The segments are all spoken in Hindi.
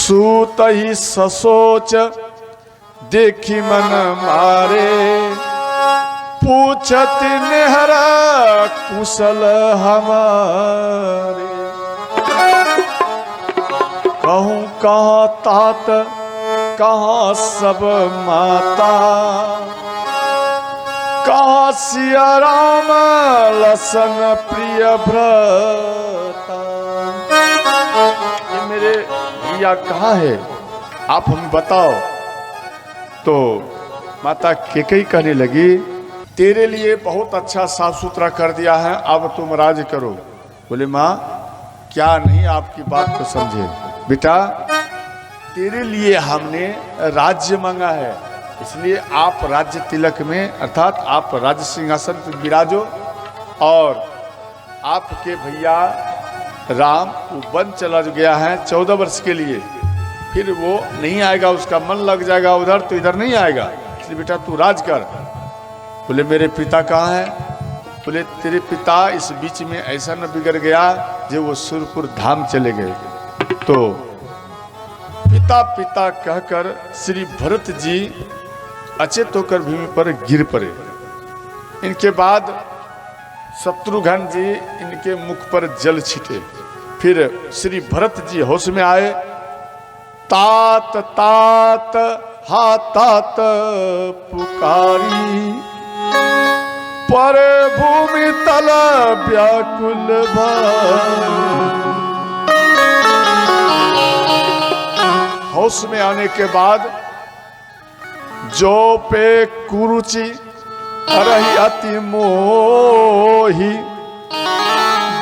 सूत ही ससोच देखी मन मारे, पूछत नेहरा कुशल हमारे। कहूँ कहाँ तात कहाँ सब माता, कहाँ सिया राम लसन प्रिय भ्रता। ये मेरे भैया कहाँ है, आप हमें बताओ। तो माता केकई कहने लगी, तेरे लिए बहुत अच्छा साफ सुथरा कर दिया है, अब तुम राज करो। बोले माँ क्या नहीं आपकी बात को समझे। बेटा तेरे लिए हमने राज्य मांगा है, इसलिए आप राज्य तिलक में अर्थात आप राज्य सिंहासन पर विराजो। और आपके भैया राम वो वन चला गया है 14 वर्ष के लिए, फिर वो नहीं आएगा, उसका मन लग जाएगा उधर तो इधर नहीं आएगा, इसलिए बेटा तू राज कर। बोले मेरे पिता कहाँ है। बोले तेरे पिता इस बीच में ऐसा न बिगड़ गया जो वो सुरपुर धाम चले गए। तो पिता पिता कहकर श्री भरत जी अचेत होकर भूमि पर गिर पड़े। इनके बाद शत्रुघ्न जी इनके मुख पर जल छिटे। फिर श्री भरत जी होश में आए। तात तात हा तात पुकारी, पर भूमि तल व्याकुल भाई। होश में आने के बाद जो पे कुरुचि रही अति मोही,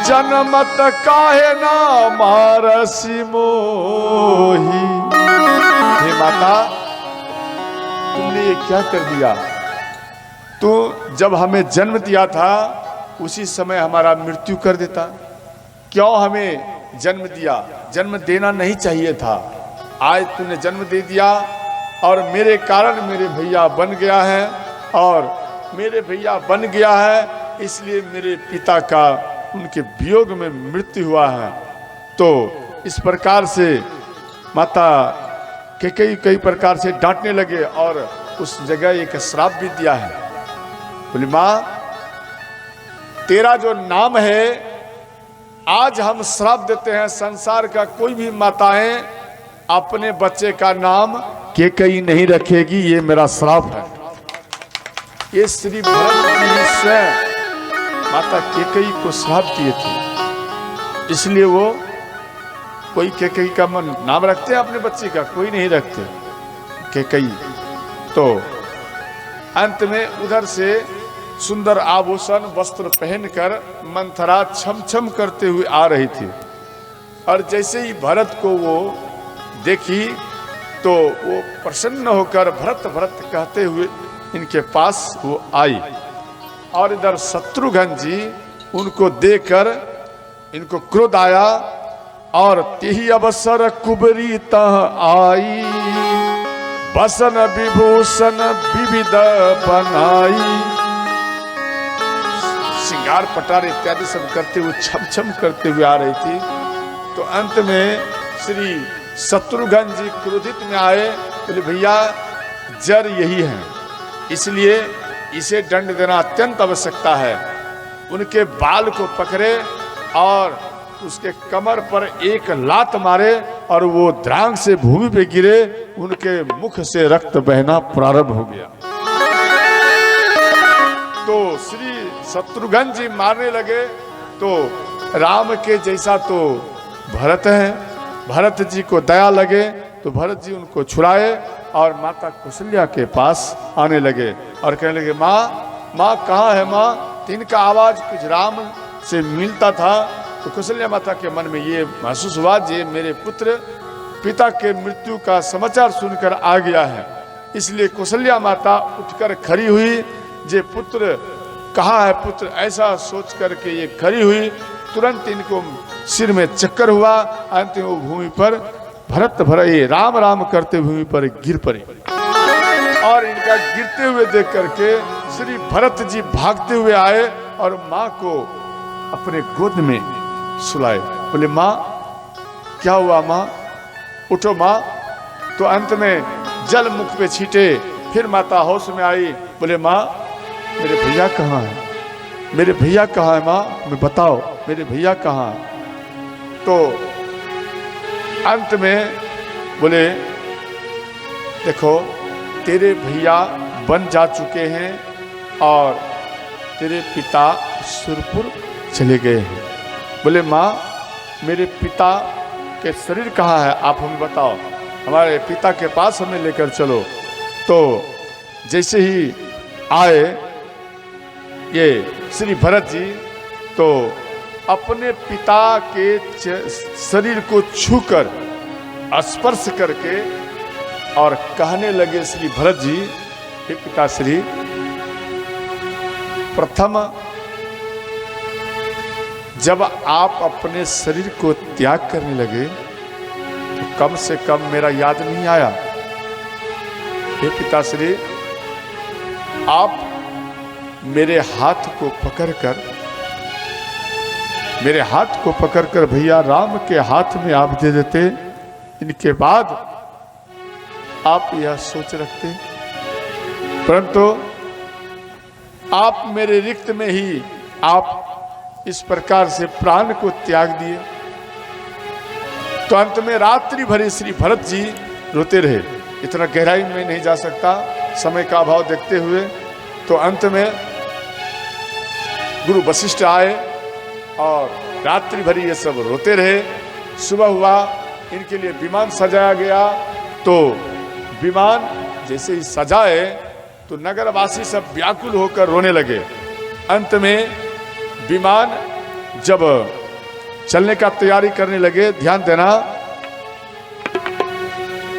जनमत काहे ना मारसी मोही। हे माता तुमने ये क्या कर दिया। तो जब हमें जन्म दिया था उसी समय हमारा मृत्यु कर देता। क्यों हमें जन्म दिया, जन्म देना नहीं चाहिए था। आज तूने जन्म दे दिया और मेरे कारण मेरे भैया बन गया है, और मेरे भैया बन गया है इसलिए मेरे पिता का उनके वियोग में मृत्यु हुआ है। तो इस प्रकार से माता के कई प्रकार से डांटने लगे और उस जगह एक श्राप भी दिया है। बोली माँ तेरा जो नाम है आज हम श्राप देते हैं, संसार का कोई भी माताएं अपने बच्चे का नाम केकई नहीं रखेगी, ये मेरा श्राप है। ये श्री भरत जी स्वयं माता केकई को श्राप दिए थे, इसलिए वो कोई केकई का नाम रखते हैं अपने बच्चे का, कोई नहीं रखते केकई। तो अंत में उधर से सुंदर आभूषण वस्त्र पहनकर मंथरा छम छम करते हुए आ रही थी, और जैसे ही भरत को वो देखी तो वो प्रसन्न होकर भरत भरत कहते हुए इनके पास वो आई। और इधर शत्रुघ्न जी उनको देखकर इनको क्रोध आया, और तेही अवसर कुबरी तह आई, बसन विभूषण विविध बनाई। श्रृंगार पटार इत्यादि सब करते हुए छम छम करते हुए आ रही थी। तो अंत में श्री शत्रुघ्न जी क्रोधित में आए। बोले भैया जर यही है, इसलिए इसे दंड देना अत्यंत आवश्यकता है। उनके बाल को पकड़े और उसके कमर पर एक लात मारे और वो ध्रांग से भूमि पे गिरे। उनके मुख से रक्त बहना प्रारंभ हो गया। तो श्री शत्रुघ्न जी मारने लगे तो राम के जैसा तो भरत है, भरत जी को दया लगे तो भरत जी उनको छुड़ाए और माता कौशल्या के पास आने लगे और कहने लगे माँ कहाँ है माँ। तिनका आवाज कुछ राम से मिलता था। तो कौशल्या माता के मन में ये महसूस हुआ जे मेरे पुत्र पिता के मृत्यु का समाचार सुनकर आ गया है। इसलिए कौशल्या माता उठकर खड़ी हुई, जे पुत्र कहाँ है पुत्र, ऐसा सोच करके ये खड़ी हुई। तुरंत इनको सिर में चक्कर हुआ, अंत में वो भूमि पर भरत भरे राम राम करते भूमि पर गिर पड़े। और इनका गिरते हुए देख करके श्री भरत जी भागते हुए आए और माँ को अपने गोद में सुलाए। बोले माँ क्या हुआ माँ, उठो माँ। तो अंत में जल मुख पे छीटे, फिर माता होश में आई, बोले माँ मेरे भैया कहाँ है, मेरे भैया कहाँ है माँ, मैं बताओ मेरे भैया कहाँ है। तो अंत में बोले देखो तेरे भैया वन जा चुके हैं और तेरे पिता सुरपुर चले गए हैं। बोले माँ मेरे पिता के शरीर कहाँ है, आप हमें बताओ, हमारे पिता के पास हमें लेकर चलो। तो जैसे ही आए ये श्री भरत जी, तो अपने पिता के शरीर को छूकर स्पर्श करके और कहने लगे श्री भरत जी, हे पिताश्री, प्रथम जब आप अपने शरीर को त्याग करने लगे तो कम से कम मेरा याद नहीं आया। हे पिताश्री, आप मेरे हाथ को पकड़कर भैया राम के हाथ में आप दे देते, इनके बाद आप यह सोच रखते, परंतु आप मेरे रिक्त में ही आप इस प्रकार से प्राण को त्याग दिए। तो अंत में रात्रि भरी श्री भरत जी रोते रहे। इतना गहराई में नहीं जा सकता समय का अभाव देखते हुए। तो अंत में गुरु वशिष्ठ आए और रात्रि भरी ये सब रोते रहे। सुबह हुआ, इनके लिए विमान सजाया गया। तो विमान जैसे ही सजाए तो नगरवासी सब व्याकुल होकर रोने लगे। अंत में विमान जब चलने का तैयारी करने लगे, ध्यान देना,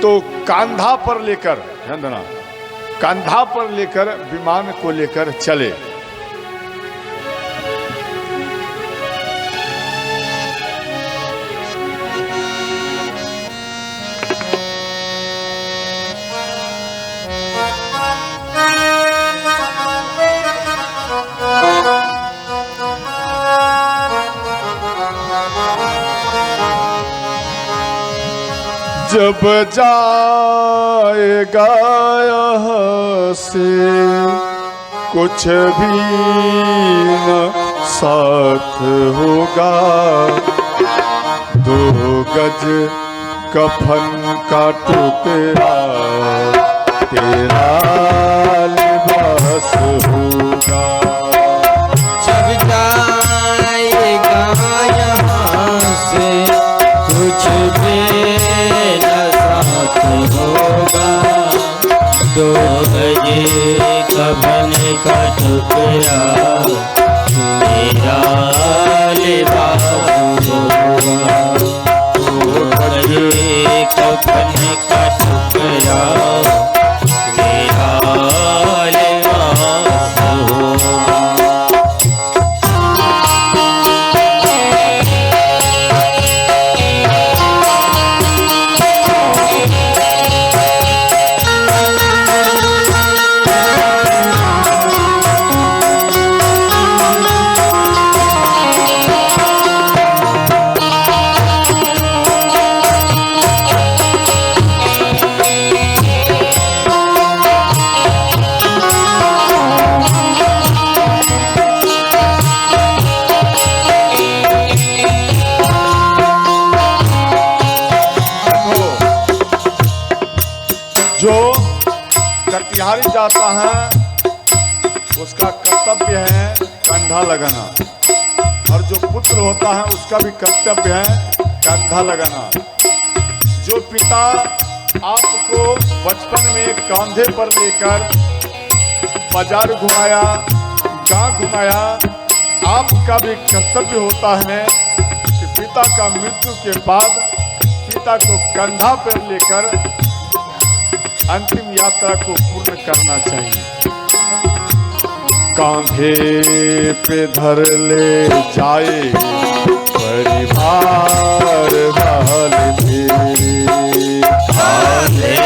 तो कंधा पर लेकर, ध्यान देना, कंधा पर लेकर विमान को लेकर चले। जब जाएगा यहाँ से कुछ भी न साथ होगा, 2 गज कफन का टुकड़ा तेरा लिबास होगा। जब जाएगा यहाँ से कुछ भी होगा, 2 गज कफन का टुकड़ा तेरा लिबास होगा। 2 गज कफन का टुकड़ा तेरा लिबास होगा। जो कटिहारी जाता है उसका कर्तव्य है कंधा लगाना, और जो पुत्र होता है उसका भी कर्तव्य है कंधा लगाना। जो पिता आपको बचपन में कंधे पर लेकर बाजार घुमाया, गांव घुमाया, आपका भी कर्तव्य होता है कि पिता का मृत्यु के बाद पिता को कंधा पर लेकर अंतिम यात्रा को पूर्ण करना चाहिए। कांधे पे धर ले जाए परिवार वाले मेरे, कांधे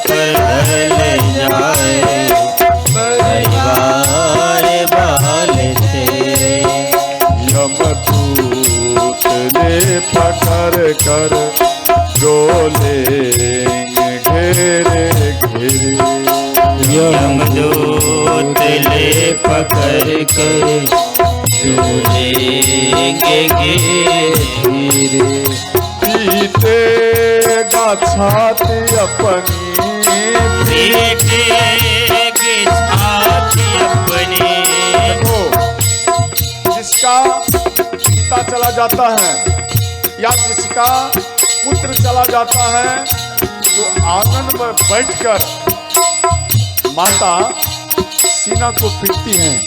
पे धर ले जाए परिवार वाले तेरे। यमदूत ने पकड़ कर डोले घेरे घेरे। यमदूत ले पकड़ कर जोड़ेंगे घेरे। पीटेगा छाती अपनी, पीटेगी छाती अपनी। देखो, जिसका पिता चला जाता है या जिसका पुत्र चला जाता है तो आंगन में बैठकर माता सीना को पीटती हैं,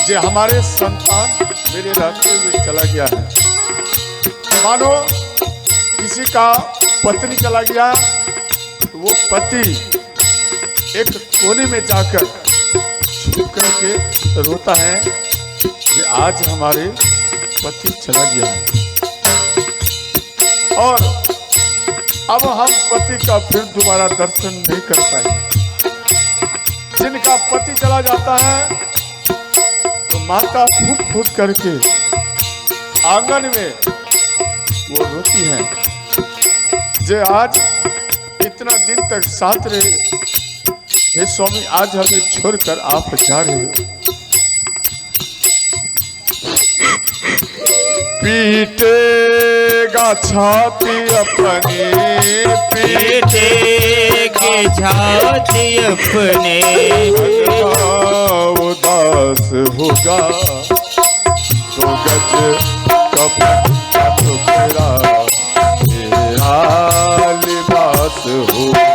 जे हमारे संतान मेरे रहते हुए चला गया है। मानो किसी का पत्नी चला गया तो वो पति एक कोने में जाकर छुप करके रोता है कि आज हमारे पति चला गया है, और अब हम पति का फिर दोबारा दर्शन नहीं कर पाएंगे। जिनका पति चला जाता है तो माता फूट फूट करके आंगन में वो रोती है, जे आज इतना दिन तक साथ रहे, हे स्वामी आज हमें छोड़कर आप जा रहे हो। पीटेगा छाती अपनी, पीटेगी छाती अपने। उदास होगा तो गज कपट का टुकड़ा तेरा लिबास होगा।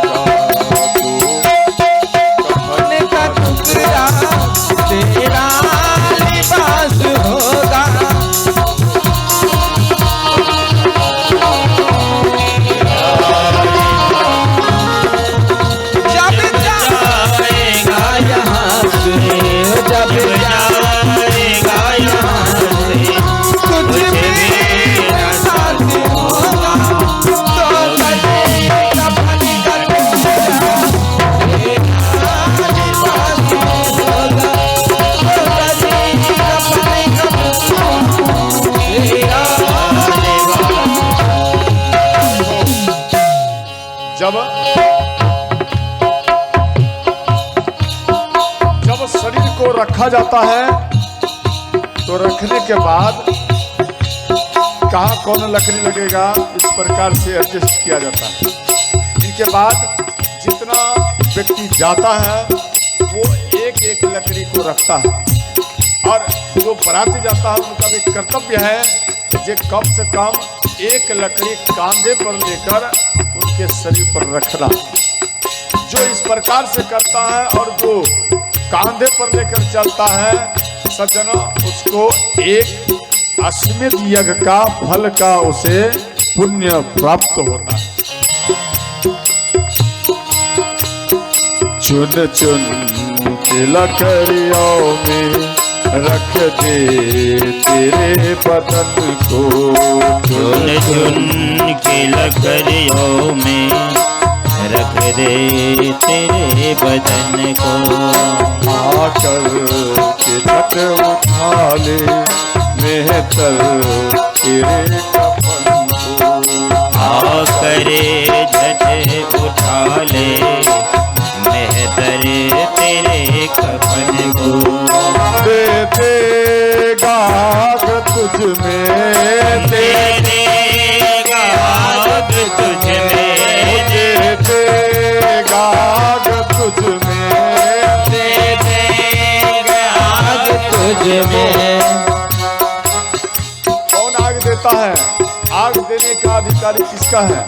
कपट का टुकड़ा तेरा लिबास होगा। जब जाएगा यहाँ से, जब जाएगा यहाँ से, कुछ भी साथ होगा तो कभी कपट का टुकड़ा तेरा लिबास होगा। तो कभी कपट का टुकड़ा तेरा लिबास। जब शरीर को रखा जाता है तो रखने के बाद कहाँ कौन लकड़ी लगेगा इस प्रकार से एडजस्ट किया जाता है। इनके बाद जितना व्यक्ति जाता है वो एक एक लकड़ी को रखता है, और जो बराती जाता है उनका भी कर्तव्य है कि कम से कम एक लकड़ी कांधे पर लेकर उनके शरीर पर रखना। जो इस प्रकार से करता है और जो कांधे पर लेकर चलता है सज्जनों, उसको एक अश्वमेध यज्ञ का फल का उसे पुण्य प्राप्त होता है। चुन चुन के लकड़ियों में रख दे तेरे बदन को, चुन चुन के लकड़ियों में रख दे तेरे बदन को। आकर के झट उठा ले मेहतर तेरे कफन को। आकर झट उठा ले मेहतर तेरे कफन को। दे देगा आग तुझ में, दे देगा आग तुझ में, दे देगा आग तुझ में, दे देगा आग तुझ में। कौन आग देता है? आग देने का अधिकारी किसका है?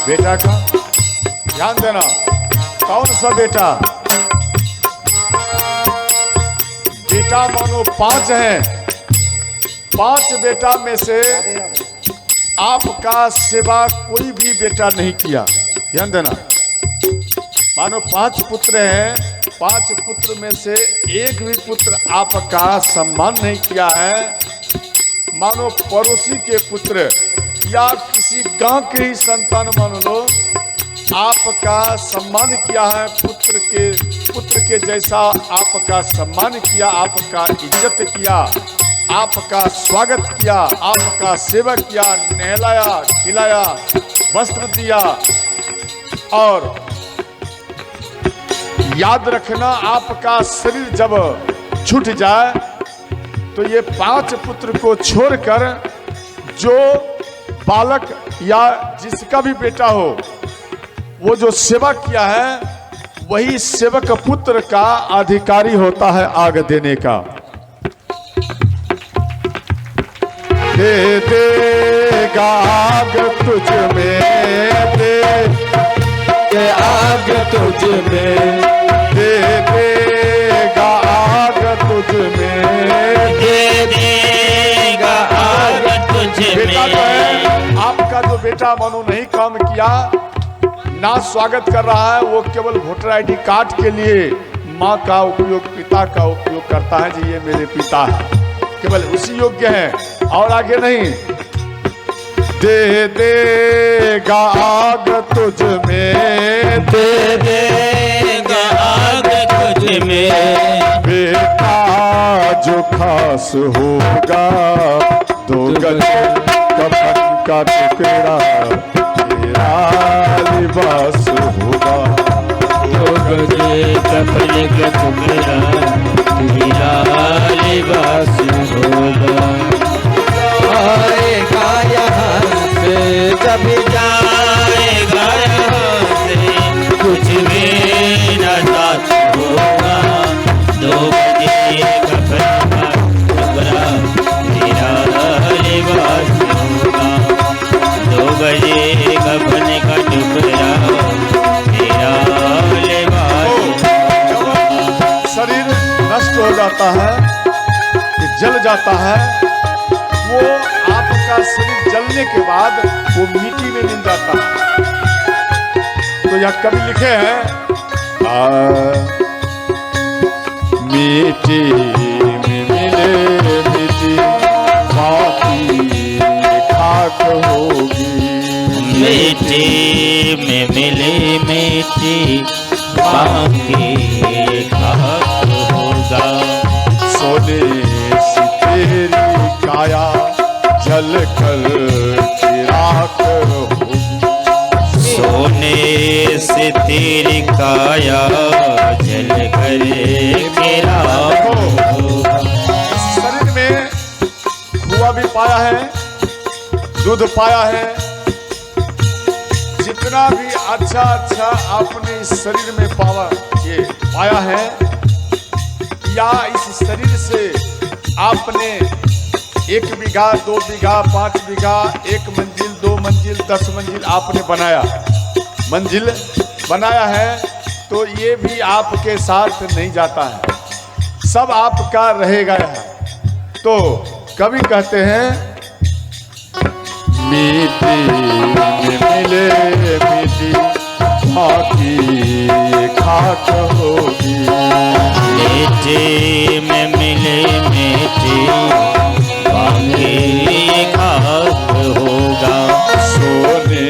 बेटा का। ध्यान देना, कौन सा बेटा? बेटा मानो 5 हैं, 5 बेटा में से आपका सेवा कोई भी बेटा नहीं किया। ध्यान देना, मानो 5 पुत्र हैं, 5 पुत्र में से एक भी पुत्र आपका सम्मान नहीं किया है। मानो पड़ोसी के पुत्र या किसी गांव के ही संतान मान लो, आपका सम्मान किया है, पुत्र के जैसा आपका सम्मान किया, आपका इज्जत किया, आपका स्वागत किया, आपका सेवा किया, नहलाया खिलाया, वस्त्र दिया। और याद रखना, आपका शरीर जब छूट जाए तो ये 5 पुत्र को छोड़कर जो बालक या जिसका भी बेटा हो, वो जो सेवा किया है वही सेवक पुत्र का अधिकारी होता है आग देने का। दे देगा आग तुझ में, दे आग तुझ में, दे देगा आग तुझ में, दे देगा आग तुझ बेटा जो है में। आपका, जो बेटा मानो नहीं काम किया, ना स्वागत कर रहा है, वो केवल वोटर ID कार्ड के लिए माँ का उपयोग, पिता का उपयोग करता है जी ये मेरे पिता है, केवल उसी योग्य है और आगे नहीं। दे देगा आग तुझ में, दे देगा आग तुझ में। बेटा जो खास होगा 2 गज कफन का टुकड़ा तेरा लिबास होगा। 2 गज कफन का टुकड़ा तेरा लिबास होगा। आएगा यहाँ से जब जाएगा यहाँ से, कुछ भी न साथ होगा। 2 बजे कफन का टुकड़ा तेरा लिबास होगा। 2 बजे कफन का टुकड़ा तेरा लिबास होगा। शरीर नष्ट हो जाता है, कि जल जाता है, वो आपका शरीर जलने के बाद वो मिट्टी में मिल जाता है। तो यह कवि लिखे हैं, मिट्टी में मिले मिट्टी, बाकी खाक होगी। मिट्टी में मिले मिट्टी, बाकी खाक होगा। सोने से तेरी काया जल कर राख होगी। सोने से तेरी काया जल कर राख होगा। शरीर में हुआ भी पाया है, दूध पाया है, जितना भी अच्छा अच्छा आपने इस शरीर में पाया है, या इस शरीर से आपने 1 बीघा 2 बीघा 5 बीघा 1 मंजिल 2 मंजिल 10 मंजिल आपने मंजिल बनाया है, तो ये भी आपके साथ नहीं जाता है, सब आपका रहेगा यहाँ। तो कवि कहते हैं, मिट्टी में मिले मिट्टी, बाकी खाक होगी। मिट्टी में मिले मिट्टी, बाकी खाक होगा। सोने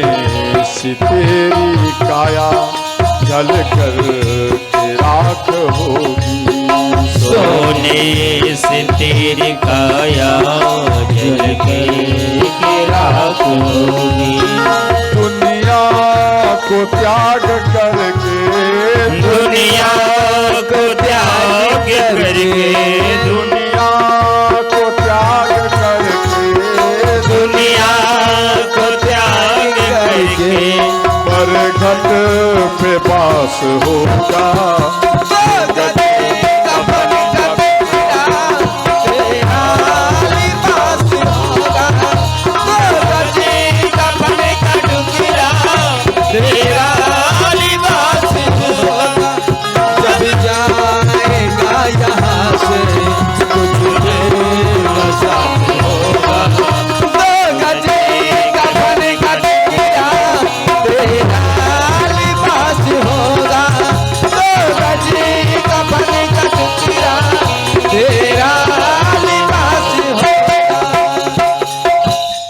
से तेरी काया जल कर राख होगी। सोने से तेरी काया जल के राख होगी। दुनिया को त्याग करके, दुनिया को त्याग करके, दुनिया को त्याग करके, दुनिया को त्याग करके, बरगद पे बास होगा।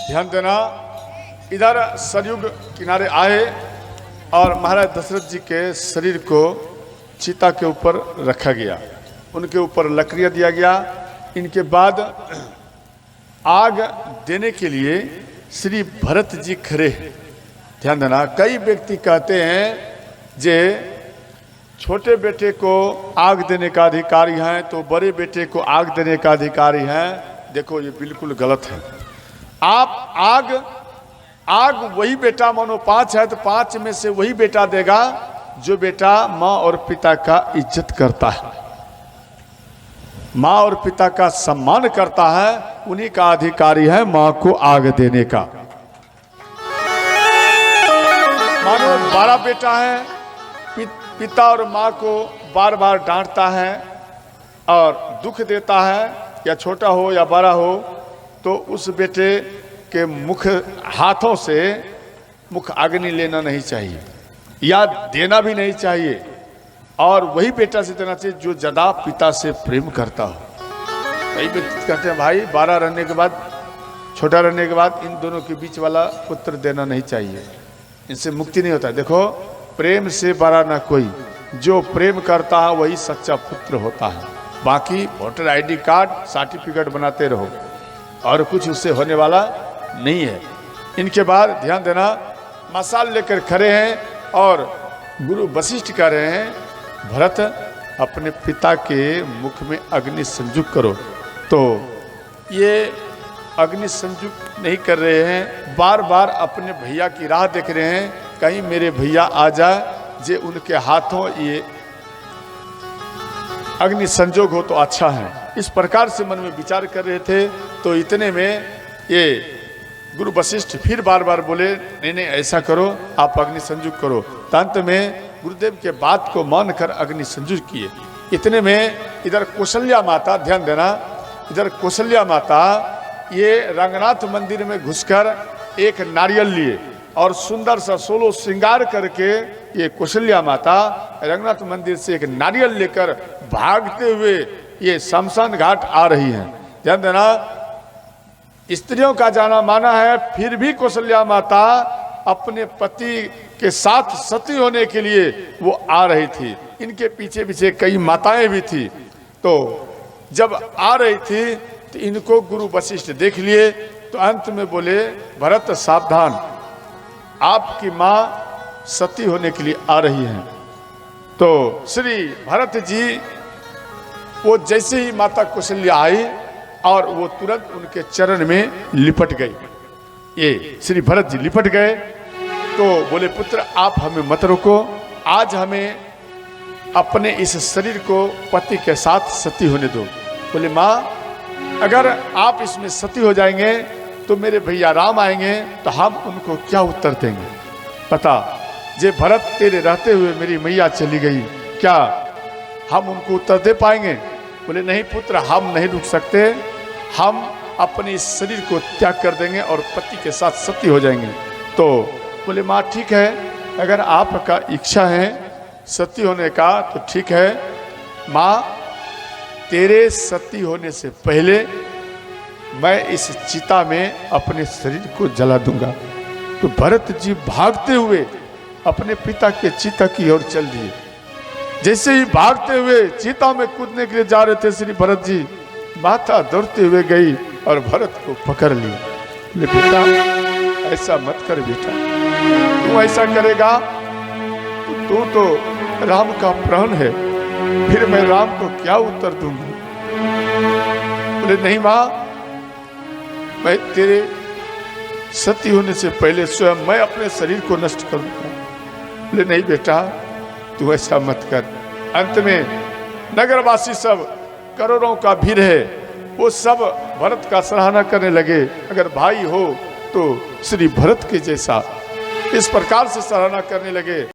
ध्यान देना, इधर सरयुग किनारे आए और महाराज दशरथ जी के शरीर को चिता के ऊपर रखा गया, उनके ऊपर लकड़ियाँ दिया गया। इनके बाद आग देने के लिए श्री भरत जी खड़े, ध्यान देना, कई व्यक्ति कहते हैं जे छोटे बेटे को आग देने का अधिकारी है तो बड़े बेटे को आग देने का अधिकारी है। देखो ये बिल्कुल गलत है। आप आग वही बेटा, मानो 5 है तो 5 में से वही बेटा देगा जो बेटा माँ और पिता का इज्जत करता है, माँ और पिता का सम्मान करता है, उन्हीं का अधिकारी है माँ को आग देने का। मानो 12 बेटा है, पिता और माँ को बार बार डांटता है और दुख देता है, या छोटा हो या बड़ा हो, तो उस बेटे के मुख हाथों से मुख अग्नि लेना नहीं चाहिए या देना भी नहीं चाहिए, और वही बेटा से देना चाहिए जो ज्यादा पिता से प्रेम करता हो। कई व्यक्ति कहते हैं भाई 12 रहने के बाद, छोटा रहने के बाद इन दोनों के बीच वाला पुत्र देना नहीं चाहिए, इनसे मुक्ति नहीं होता। देखो प्रेम से बड़ा ना कोई, जो प्रेम करता है वही सच्चा पुत्र होता है। बाकी वोटर आईडी कार्ड सर्टिफिकेट बनाते रहो और कुछ उससे होने वाला नहीं है। इनके बाद ध्यान देना, मसाल लेकर खड़े हैं और गुरु वशिष्ठ कह रहे हैं भरत अपने पिता के मुख में अग्नि संयुक्त करो। तो ये अग्नि संयुक्त नहीं कर रहे हैं, बार बार अपने भैया की राह देख रहे हैं, कहीं मेरे भैया आ जाए जे उनके हाथों ये अग्नि संजोग हो तो अच्छा है। इस प्रकार से मन में विचार कर रहे थे। तो इतने में ये गुरु वशिष्ठ फिर बार बार बोले नहीं नहीं ऐसा करो, आप अग्नि संयुक्त करो। अंत में गुरुदेव के बात को मानकर अग्नि संयुक्त किए। इतने में इधर कौशल्या माता, ध्यान देना, इधर कौशल्या माता ये रंगनाथ मंदिर में घुसकर एक नारियल लिए और सुंदर सा 16 श्रृंगार करके ये कौशल्या माता रंगनाथ मंदिर से एक नारियल लेकर भागते हुए ये शमशान घाट आ रही हैं। ध्यान देना, स्त्रियों का जाना माना है, फिर भी कौशल्या माता अपने पति के साथ सती होने के लिए वो आ रही थी। इनके पीछे पीछे कई माताएं भी थी। तो जब आ रही थी तो इनको गुरु वशिष्ठ देख लिए, तो अंत में बोले भरत सावधान, आपकी माँ सती होने के लिए आ रही हैं। तो श्री भरत जी वो जैसे ही माता कौशल्या आई और वो तुरंत उनके चरण में लिपट गई। ये श्री भरत जी लिपट गए तो बोले पुत्र आप हमें मत रोको, आज हमें अपने इस शरीर को पति के साथ सती होने दो। बोले माँ अगर आप इसमें सती हो जाएंगे तो मेरे भैया राम आएंगे तो हम उनको क्या उत्तर देंगे। पता जे भरत तेरे रहते हुए मेरी मैया चली गई, क्या हम उनको उत्तर दे पाएंगे। बोले नहीं पुत्र हम नहीं रुक सकते, हम अपने इस शरीर को त्याग कर देंगे और पति के साथ सती हो जाएंगे। तो बोले माँ ठीक है, अगर आपका इच्छा है सती होने का तो ठीक है, माँ तेरे सती होने से पहले मैं इस चिता में अपने शरीर को जला दूंगा। तो भरत जी भागते हुए अपने पिता के चिता की ओर चल दिए। जैसे ही भागते हुए चिता में कूदने के लिए जा रहे थे श्री भरत जी, माता दौड़ते हुए गई और भरत को पकड़ लिया। बोले बेटा ऐसा मत कर बेटा, तू ऐसा करेगा तो तू तो राम का प्राण है, फिर मैं राम को क्या उत्तर दूंगी। बोले नहीं माँ, मैं तेरे सती होने से पहले स्वयं मैं अपने शरीर को नष्ट करूंगा। बोले नहीं बेटा तू ऐसा मत कर। अंत में नगरवासी सब करोड़ों का भीड़ है, वो सब भरत का सराहना करने लगे, अगर भाई हो तो श्री भरत के जैसा, इस प्रकार से सराहना करने लगे।